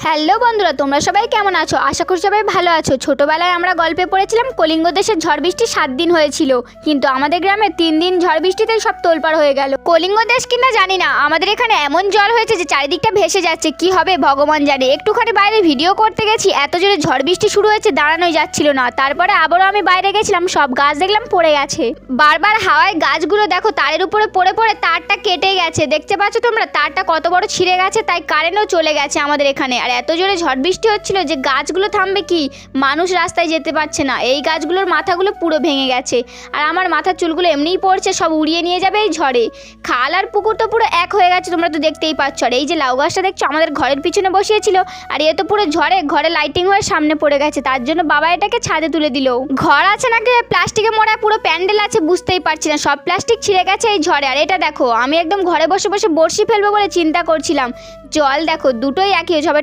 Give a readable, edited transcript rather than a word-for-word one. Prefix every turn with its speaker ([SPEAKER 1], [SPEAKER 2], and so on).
[SPEAKER 1] Hello বন্ধুরা, তোমরা সবাই কেমন আছো? আশা করি সবাই ভালো আছো। ছোটবেলায় আমরা গল্পে পড়েছিলাম কলিঙ্গ দেশের ঝড় বৃষ্টি 7 দিন হয়েছিল, কিন্তু আমাদের গ্রামে 3 দিন ঝড় বৃষ্টিতে সব তোলপাড় হয়ে গেল। কলিঙ্গ দেশ কিনা জানি না, আমাদের এখানে এমন জল হয়েছে যে চারিদিকটা ভেসে যাচ্ছে। কি হবে ভগবান জানে। একটুখানি বাইরে ভিডিও করতে গেছি, এত জোরে ঝড় বৃষ্টি শুরু হয়েছে, দাঁড়ানোই যাচ্ছিল না। তারপরে আবারও আমি বাইরে গেছিলাম, সব গাছ দেখলাম পড়ে গেছে। বারবার হাওয়ায় গাছগুলো দেখো তারের উপরে পড়ে পড়ে তারটা কেটে গেছে। দেখতে পাচ্ছ তোমরা তারটা কত বড় ছিঁড়ে গেছে, তাই কারেন্টও চলে গেছে আমাদের এখানে। আর এত জোরে ঝড় বৃষ্টি হচ্ছিল যে গাছগুলো থামবে কি, মানুষ রাস্তায় যেতে পারছে না। এই গাছগুলোর মাথাগুলো পুরো ভেঙে গেছে, আর আমার মাথার চুলগুলো এমনিই পড়ছে, সব উড়িয়ে নিয়ে যাবে এই ঝড়ে। খাল আর পুকুর তো পুরো এক হয়ে গেছে, তোমরা তো দেখতেই পাচ্ছ। আর এই যে লাউ গাছটা দেখছো আমাদের ঘরের পিছনে বসিয়েছিল, আর এ তো পুরো ঝড়ে ঘরে লাইটিং হয়ে সামনে পড়ে গেছে। তার জন্য বাবা এটাকে ছাদে তুলে দিল। ঘর আছে নাকি প্লাস্টিকে মোড়া পুরো প্যান্ডেল আছে বুঝতেই পারছি না, সব প্লাস্টিক ছিঁড়ে গেছে এই ঝড়ে। আর এটা দেখো, আমি একদম ঘরে বসে বসে বড়শি ফেলবো বলে চিন্তা করছিলাম, জল দেখো দুটোই একই হবে।